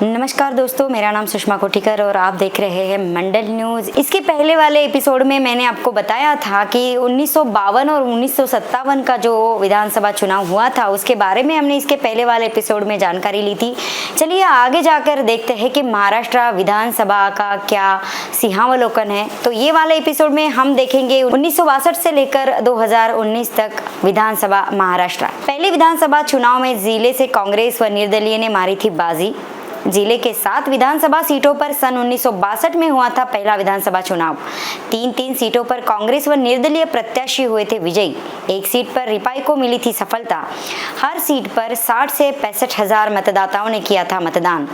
नमस्कार दोस्तों, मेरा नाम सुषमा कोठीकर और आप देख रहे हैं मंडल न्यूज। इसके पहले वाले एपिसोड में मैंने आपको बताया था कि 1952 और 1957 का जो विधानसभा चुनाव हुआ था उसके बारे में हमने इसके पहले वाले एपिसोड में जानकारी ली थी। चलिए आगे जाकर देखते हैं कि महाराष्ट्र विधानसभा का क्या सिंहावलोकन है। तो ये वाले एपिसोड में हम देखेंगे 1962 से लेकर 2019 तक विधानसभा महाराष्ट्र। पहले विधानसभा चुनाव में जिले से कांग्रेस व निर्दलीय ने मारी थी बाजी। जिले के 7 विधानसभा सीटों पर सन 1962 में हुआ था पहला विधानसभा चुनाव। 3 सीटों पर कांग्रेस व निर्दलीय प्रत्याशी हुए थे विजयी। एक सीट पर रिपाई को मिली थी सफलता। हर सीट पर 60 से 65 हजार मतदाताओं ने किया था मतदान।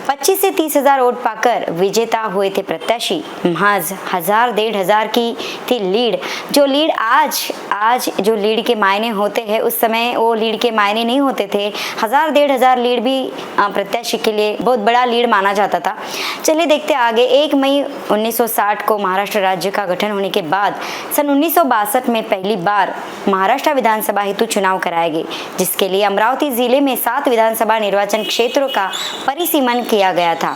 25 से 30 हजार वोट पाकर विजेता हुए थे प्रत्याशी। महज 1000-1500 की थी लीड। जो लीड आज जो लीड के मायने होते हैं उस समय वो लीड के मायने नहीं होते थे। 1000-1500 लीड भी प्रत्याशी के लिए बहुत बड़ा लीड माना जाता था। चलिए देखते आगे। 1 मई 1960 को महाराष्ट्र राज्य का गठन होने के बाद सन 1962 में पहली बार महाराष्ट्र विधानसभा हेतु चुनाव कराए गए, जिसके लिए अमरावती जिले में 7 विधानसभा निर्वाचन क्षेत्रों का परिसीमन किया गया था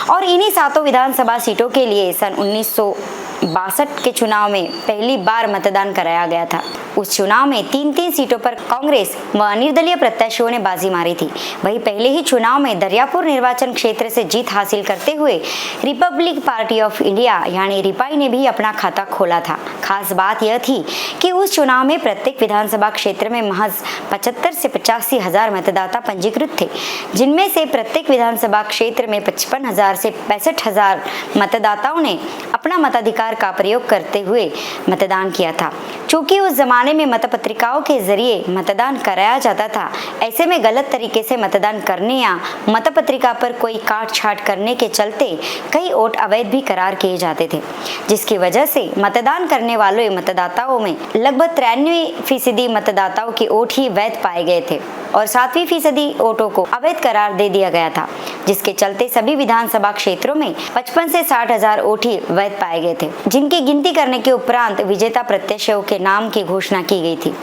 और इन्हीं 7 विधानसभा सीटों के लिए सन 1962 के चुनाव में पहली बार मतदान कराया गया था। उस चुनाव में 3 सीटों पर कांग्रेस व निर्दलीय प्रत्याशियों ने बाजी मारी थी। वही पहले ही चुनाव में दरियापुर निर्वाचन क्षेत्र से जीत हासिल करते हुए रिपब्लिक पार्टी ऑफ इंडिया यानी रिपाई ने भी अपना खाता खोला था। खास बात यह थी कि उस चुनाव में प्रत्येक विधानसभा क्षेत्र में महज 75 से 85 हजार मतदाता पंजीकृत थे, जिनमें से प्रत्येक विधानसभा क्षेत्र में 55 हजार से 65 हजार मतदाताओं ने अपना मताधिकार का प्रयोग करते हुए मतदान किया था। चूंकि उस जमाने में मतपत्रिकाओं के जरिए मतदान कराया जाता था, ऐसे में गलत तरीके से मतदान करने या मतपत्रिका पर कोई काट छाट करने के चलते कई वोट अवैध भी करार किए जाते थे, जिसकी वजह से मतदान करने वाले मतदाताओं में लगभग 93% मतदाताओं के वोट ही वैध पाए गए थे और 7% वोटों को अवैध करार दे दिया गया था, जिसके चलते सभी विधानसभा क्षेत्रों में 55 से 60 हजार वोट ही वैध पाए गए थे, जिनकी गिनती करने के उपरांत विजेता प्रत्याशियों के नाम की घोषणा की गई थी।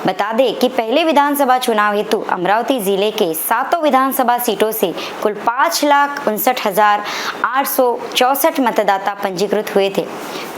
बता दें कि पहले विधानसभा चुनाव हेतु अमरावती जिले के 7 विधानसभा सीटों से कुल 5,59,864 मतदाता पंजीकृत हुए थे,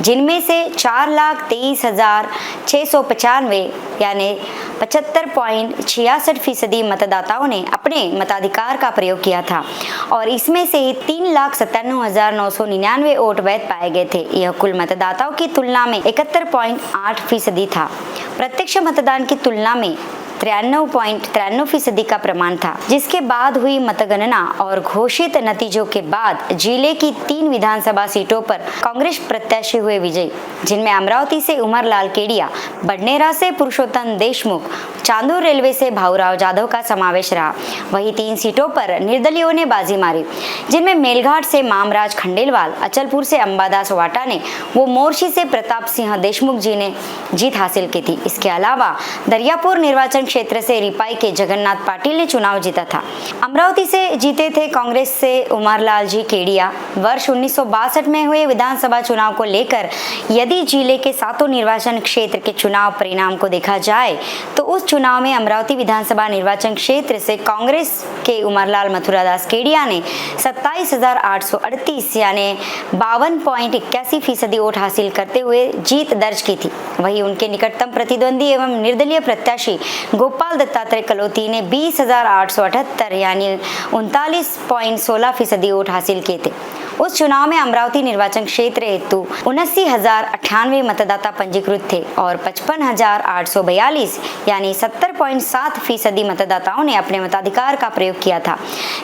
जिनमें से 4,23,695 यानी 75.66% मतदाताओं ने अपने मताधिकार का प्रयोग किया था और इसमें से 3,97,999 वोट वैध पाए गए थे। यह कुल मतदाताओं की तुलना में 71.8% था। प्रत्यक्ष मतदान की तुलना में 93.93% का प्रमाण था। जिसके बाद हुई मतगणना और घोषित नतीजों के बाद जिले की 3 विधानसभा सीटों पर कांग्रेस प्रत्याशी हुए विजयी, जिनमें अमरावती से उमरलाल केडिया, बडनेरा से पुरुषोत्तम देशमुख, चांदूर रेलवे से भाऊराव जाधव का समावेश रहा। वही 3 सीटों पर निर्दलीयों ने बाजी मारी, जिनमें मेलघाट से मामराज खंडेलवाल, अचलपुर से अंबादास वाटा ने वो मोर्शी से प्रताप सिंह देशमुख जी ने जीत हासिल की थी। इसके अलावा दरियापुर निर्वाचन क्षेत्र से रिपाई के जगन्नाथ पाटिल ने चुनाव जीता था। अमरावती से जीते थे कांग्रेस से उमरलाल जी केडिया। वर्ष 1962 में हुए विधानसभा चुनाव को लेकर यदि जिले के 7 निर्वाचन क्षेत्र के चुनाव परिणाम को देखा जाए तो उस चुनाव में अमरावती विधानसभा निर्वाचन क्षेत्र से कांग्रेस के उमरलाल मथुरादास केडिया ने 27,838 यानी 52.81% वोट हासिल करते हुए जीत दर्ज की थी। वही उनके निकटतम प्रतिद्वंदी एवं निर्दलीय प्रत्याशी गोपाल दत्तात्रेय कलोती ने 20,878 यानी 39.16% वोट हासिल किए थे। उस चुनाव में अमरावती निर्वाचन क्षेत्र हेतु 79,098 मतदाता पंजीकृत थे और 55,842 यानी 70.7% मतदाताओं ने अपने मताधिकार का प्रयोग किया था,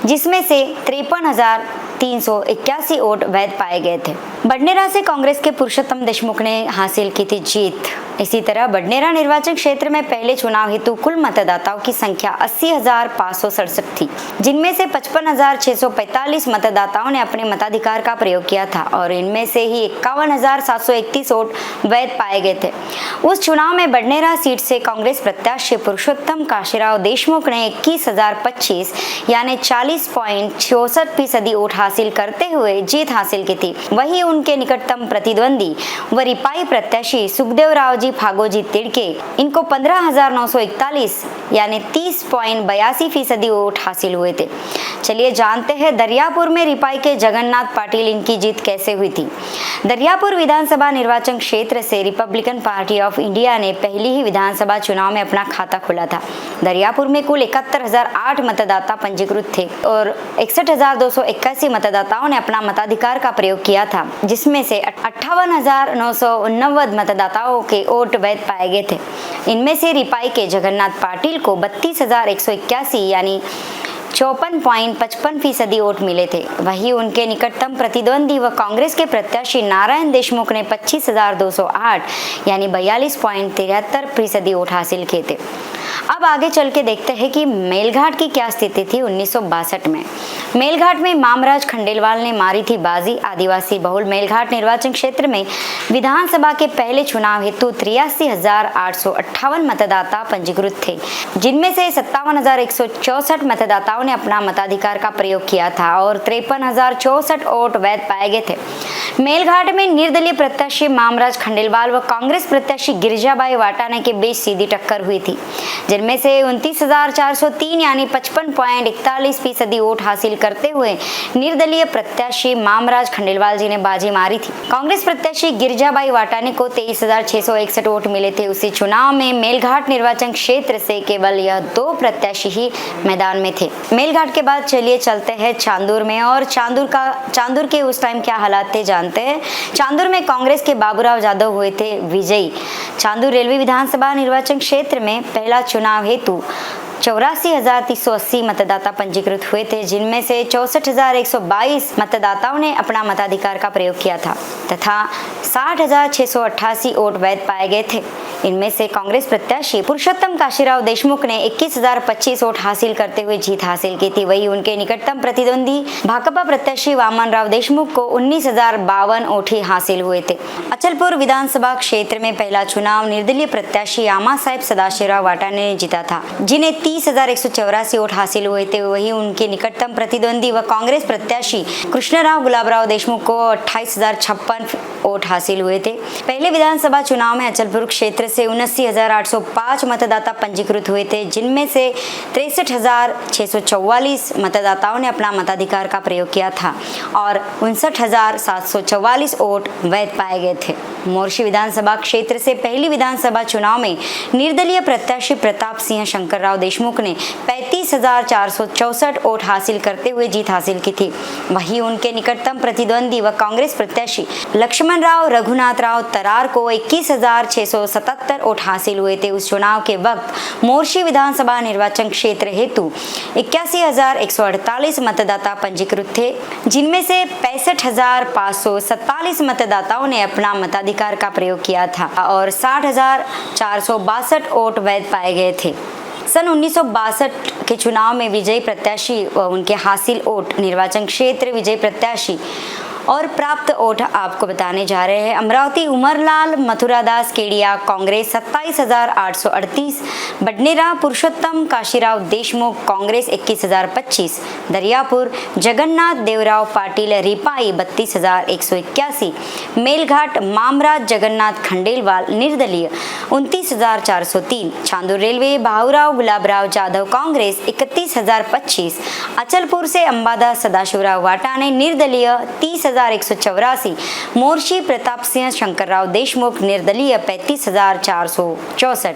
जिसमें से 53,381 वोट वैध पाए गए थे। बडनेरा से कांग्रेस के पुरुषोत्तम देशमुख ने हासिल की थी जीत। इसी तरह बडनेरा निर्वाचन क्षेत्र में पहले चुनाव हेतु कुल मतदाताओं की संख्या 80,567 थी, जिनमें से 55,645 मतदाताओं ने अपने मताधिकार का प्रयोग किया था और इनमें से ही 51,731 वोट वैध पाए गए थे। उस चुनाव में बडनेरा सीट से कांग्रेस प्रत्याशी पुरुषोत्तम काशीराव देशमुख ने 21,025 यानी 40.64% वोट हासिल करते हुए जीत हासिल की थी। वही उनके निकटतम प्रतिद्वंदी व रिपाई प्रत्याशी सुखदेव राव बालाजी फागोजी तिड़के, इनको 15,941 यानी 30.82% वोट हासिल हुए थे। चलिए जानते हैं दरियापुर में रिपाई के जगन्नाथ पाटिल इनकी जीत कैसे हुई थी। दरियापुर विधानसभा निर्वाचन क्षेत्र से रिपब्लिकन पार्टी ऑफ इंडिया ने पहली ही विधानसभा चुनाव में अपना खाता खोला था। दरियापुर में कुल 71,008 मतदाता पंजीकृत थे और 61,281 मतदाताओं ने अपना मताधिकार का प्रयोग किया था, जिसमें से 58,989 मतदाताओं के वोट वैध पाए गए थे। इनमें से रिपाई के जगन्नाथ पाटिल को 32,181 यानी 54.55% वोट मिले थे। वहीं उनके निकटतम प्रतिद्वंदी व कांग्रेस के प्रत्याशी नारायण देशमुख ने 25,208 यानी 42.73% वोट हासिल किए थे। अब आगे चल के देखते हैं कि मेलघाट की क्या स्थिति थी 1962 में। मेलघाट में मामराज खंडेलवाल ने मारी थी बाजी। आदिवासी बहुल मेलघाट निर्वाचन क्षेत्र में विधानसभा के पहले चुनाव हेतु 83,858 मतदाता पंजीकृत थे, जिनमें से 57,164 मतदाताओं ने अपना मताधिकार का प्रयोग किया था और 53,064 वोट वैध पाए गए थे। मेलघाट में निर्दलीय प्रत्याशी मामराज खंडेलवाल व कांग्रेस प्रत्याशी गिरिजाबाई वाटाने के बीच सीधी टक्कर हुई थी, जिनमें से 29,403 यानी 55.41% वोट हासिल करते हुए निर्दलीय प्रत्याशी मामराज खंडेलवाल जी ने बाजी मारी थी। कांग्रेस प्रत्याशी गिरिजाबाई वाटाने को 23,661 वोट मिले थे। उसी चुनाव में मेलघाट निर्वाचन क्षेत्र से केवल यह 2 प्रत्याशी ही मैदान में थे। मेलघाट के बाद चलिए चलते हैं चांदूर में और चांदूर के उस टाइम क्या हालात थे जानते हैं। चांदूर में कांग्रेस के बाबूराव यादव हुए थे विजयी। चांदूर रेलवे विधानसभा निर्वाचन क्षेत्र में पहला चुनाव हेतु 84,380 मतदाता पंजीकृत हुए थे, जिनमें से 64,122 मतदाताओं ने अपना मताधिकार का प्रयोग किया था तथा 60,688 वोट वैध पाए गए थे। इनमें से कांग्रेस प्रत्याशी पुरुषोत्तम काशीराव देशमुख ने 21,025 वोट हासिल करते हुए जीत हासिल की थी। वही उनके निकटतम प्रतिद्वंदी भाकपा प्रत्याशी वामन राव देशमुख को 19,052 वोट ही हासिल हुए थे। अचलपुर विधानसभा क्षेत्र में पहला चुनाव निर्दलीय प्रत्याशी आमा साहेब सदाशिवराव वाटाने ने जीता था, जिन्हें 30,184 वोट हासिल हुए थे। वही उनके निकटतम प्रतिद्वंदी व कांग्रेस प्रत्याशी कृष्णराव गुलाबराव देशमुख को 28,056 वोट हासिल हुए थे। पहले विधानसभा चुनाव में अचलपुर क्षेत्र से 79,805 मतदाता पंजीकृत हुए थे, जिनमें से 63,644 मतदाताओं ने अपना मताधिकार का प्रयोग किया था और 59,744 वोट वैध पाए गए थे। मोर्शी विधानसभा क्षेत्र से पहली विधानसभा चुनाव में निर्दलीय प्रत्याशी प्रताप सिंह शंकरराव देशमुख ने 35,464 वोट हासिल करते हुए जीत हासिल की थी। वहीं उनके निकटतम प्रतिद्वंदी व कांग्रेस प्रत्याशी लक्ष्मण राव रघुनाथ राव तरार को 21,677 वोट हासिल हुए थे। उस चुनाव के वक्त मोर्शी विधानसभा निर्वाचन क्षेत्र हेतु 81,148 मतदाता पंजीकृत थे, जिनमें से 65,547 मतदाताओं ने अपना मताधिकार का प्रयोग किया था और 60,462 वोट वैध पाए गए थे। सन 1962 के चुनाव में विजयी प्रत्याशी व उनके हासिल वोट निर्वाचन क्षेत्र विजयी प्रत्याशी और प्राप्त वोट आपको बताने जा रहे हैं। अमरावती उमरलाल मथुरादास केडिया कांग्रेस 27,838, बडनेरा पुरुषोत्तम काशीराव देशमुख कांग्रेस 21,025, दरियापुर जगन्नाथ देवराव पाटिल रिपाई 32,181, मेलघाट मामराज जगन्नाथ खंडेलवाल निर्दलीय 29,403, चांदूर रेलवे भाऊराव गुलाबराव जाधव कांग्रेस 31,025, अचलपुर से अंबादास सदाशिवराव वाटाने निर्दलीय 30,184, मोर्शी प्रताप सिंह शंकरराव देशमुख निर्दलीय 35,464।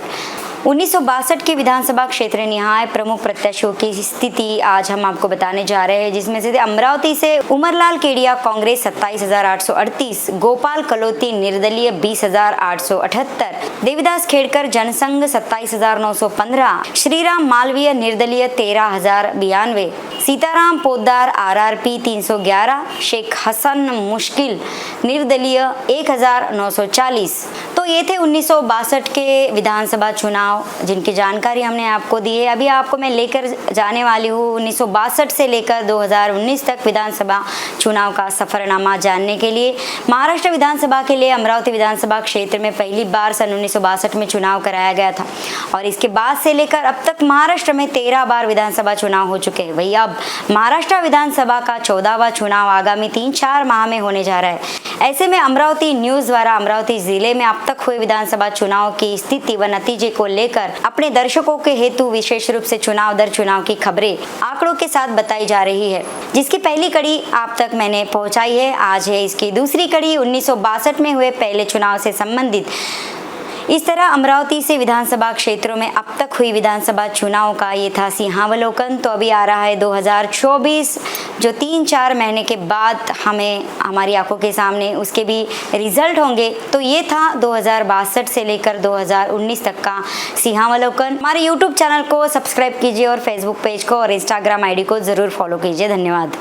1962 के विधानसभा क्षेत्र निहाय प्रमुख प्रत्याशियों की स्थिति आज हम आपको बताने जा रहे हैं, जिसमें से अमरावती से उमरलाल केडिया कांग्रेस 27,838, गोपाल कलोती निर्दलीय 20,878, देवीदास खेड़कर जनसंघ 27,915, श्रीराम मालवीय निर्दलीय 13,092, सीताराम पोद्दार आरआरपी 311, शेख हसन मुश्किल निर्दलीय 1,940। तो ये थे 1962 के विधानसभा चुनाव चुनाव जिनकी जानकारी हमने आपको दी है। अभी आपको मैं लेकर जाने वाली हूँ 1962 से लेकर 2019 तक विधानसभा चुनाव का सफरनामा जानने के लिए। महाराष्ट्र विधानसभा के लिए अमरावती विधानसभा क्षेत्र में पहली बार सन 1962 में चुनाव कराया गया था और इसके बाद से लेकर अब तक महाराष्ट्र में 13 बार विधानसभा चुनाव हो चुके हैं। वही अब महाराष्ट्र विधानसभा का 14वां चुनाव आगामी 3-4 माह में होने जा रहा है। ऐसे में अमरावती न्यूज द्वारा अमरावती जिले में अब तक हुए विधानसभा चुनाव की स्थिति व नतीजे को लेकर अपने दर्शकों के हेतु विशेष रूप से चुनाव दर चुनाव की खबरें आंकड़ों के साथ बताई जा रही है, जिसकी पहली कड़ी आप तक मैंने पहुंचाई है। आज है इसकी दूसरी कड़ी 1962 में हुए पहले चुनाव से संबंधित। इस तरह अमरावती से विधानसभा क्षेत्रों में अब तक हुई विधानसभा चुनाव का ये था सिंहावलोकन। तो अभी आ रहा है 2024, जो 3-4 महीने के बाद हमें हमारी आंखों के सामने उसके भी रिजल्ट होंगे। तो ये था 2062 से लेकर 2019 तक का सिंहावलोकन। हमारे यूट्यूब चैनल को सब्सक्राइब कीजिए और फेसबुक पेज को और इंस्टाग्राम आईडी को ज़रूर फॉलो कीजिए। धन्यवाद।